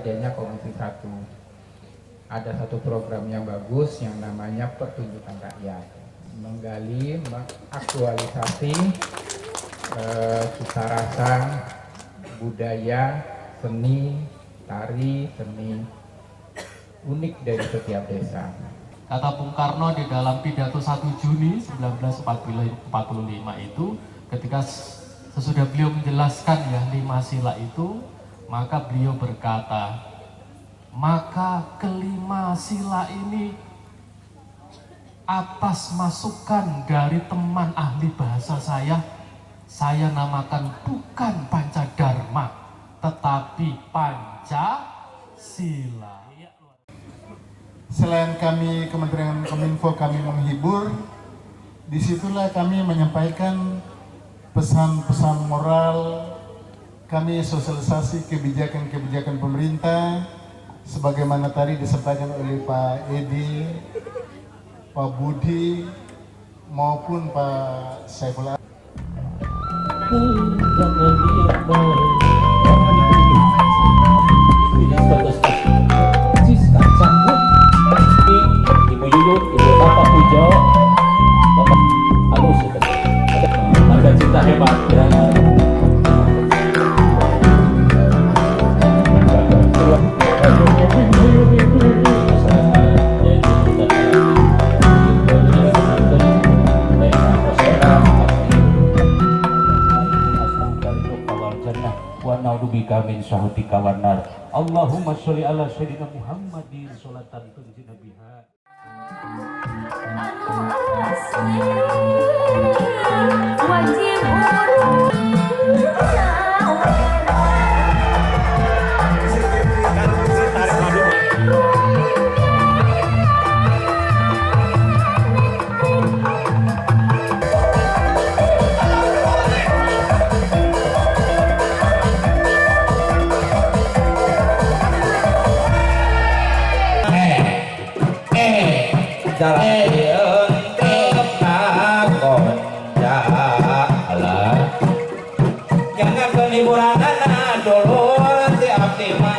kerjanya Komisi 1. Ada satu program yang bagus yang namanya Pertunjukan Rakyat, menggali, mengaktualisasi cita rasa budaya, seni, tari, seni unik dari setiap desa. Kata Bung Karno di dalam pidato 1 Juni 1945 itu, ketika sesudah beliau menjelaskan ya 5 sila itu, maka beliau berkata, maka kelima sila ini atas masukan dari teman ahli bahasa saya namakan bukan Pancadharma, tetapi Pancasila. Selain kami Kementerian Kominfo kami menghibur, disitulah kami menyampaikan pesan-pesan moral, kami sosialisasi kebijakan-kebijakan pemerintah, sebagaimana tadi disampaikan oleh Pak Edi, Pak Budi, maupun Pak Saifullah. Ibu Yuyut, Ibu Bapak Pujo, Bapak halus ya, harga cinta hebat ya. Wa na'udzubika min syahwatika wan nar. Allahumma sholli ala sayyidina Muhammadin sholatan tunjina biha. Jangan peliburan dulu si abdi mah.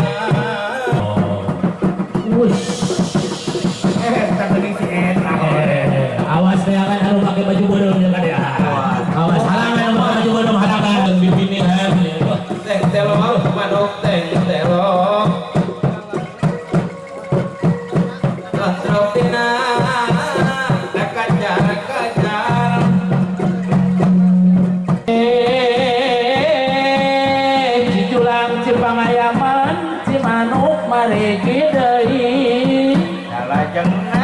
Awas deh kan harus pakai baju bodong ya kan ya. Awas halangan pakai baju bodong halangan bibini Teng telok manuk teng telok. Lantropina kajar. Ciculang cipangayaman cimanuk marigi deui. Salajengna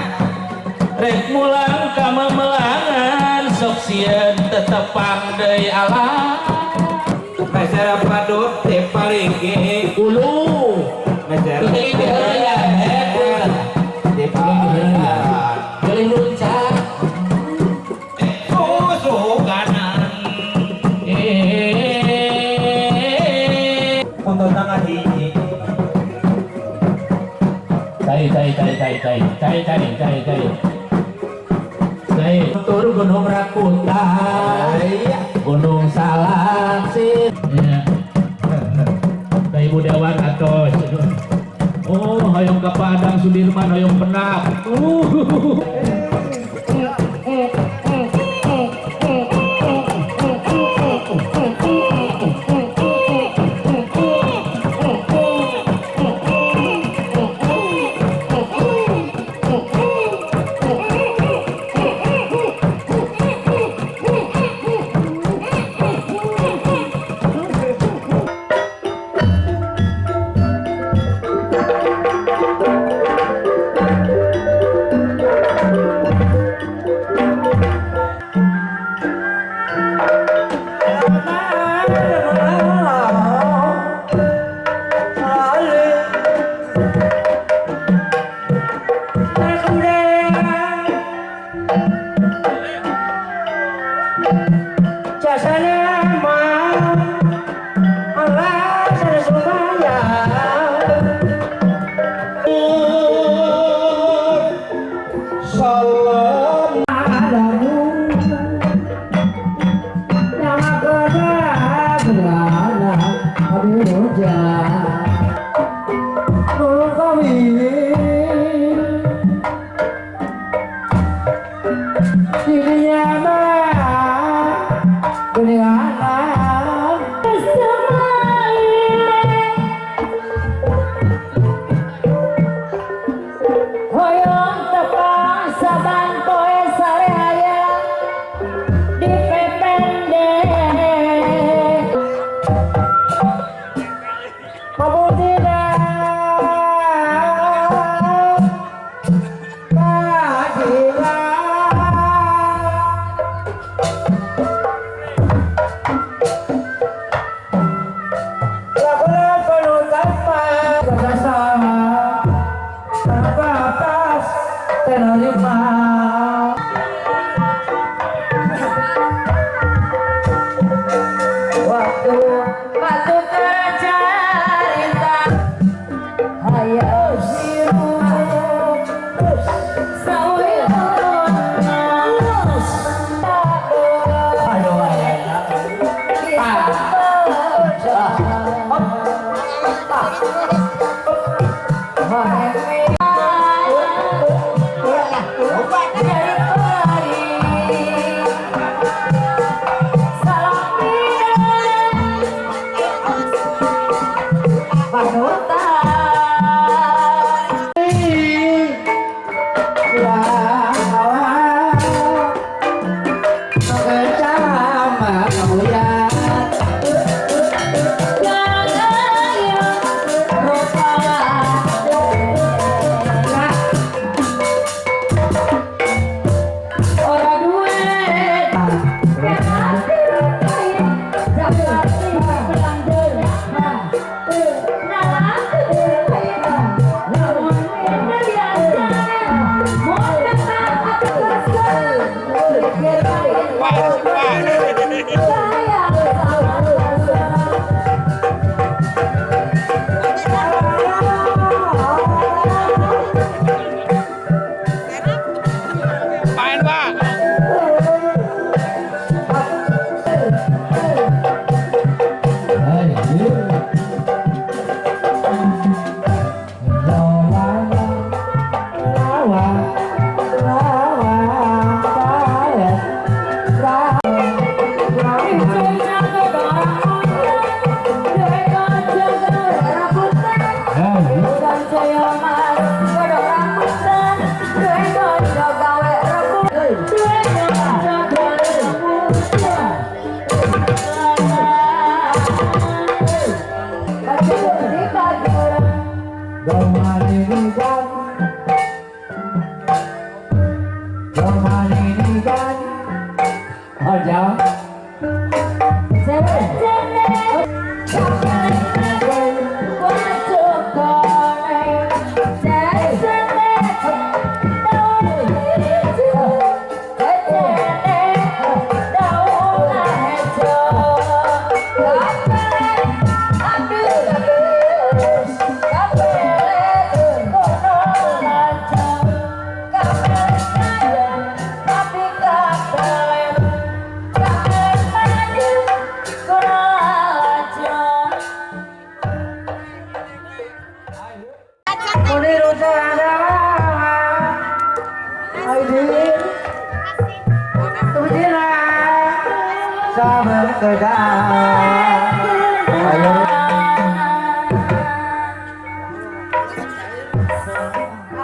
Rek mulang ka memelangan sok sieun tetepang deui alam. Mesera padut teh palinggi Ulu mesera Geuning deureuyan teh palinggi geuning luncak susu kanan untuk tangan hiji cai tur Gunung Rakutan Gunung Salaksin Cai Budawan atos. Oh hoyong ke Padang Sudirman hoyong Penak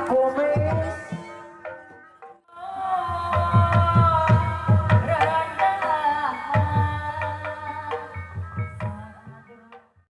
Aku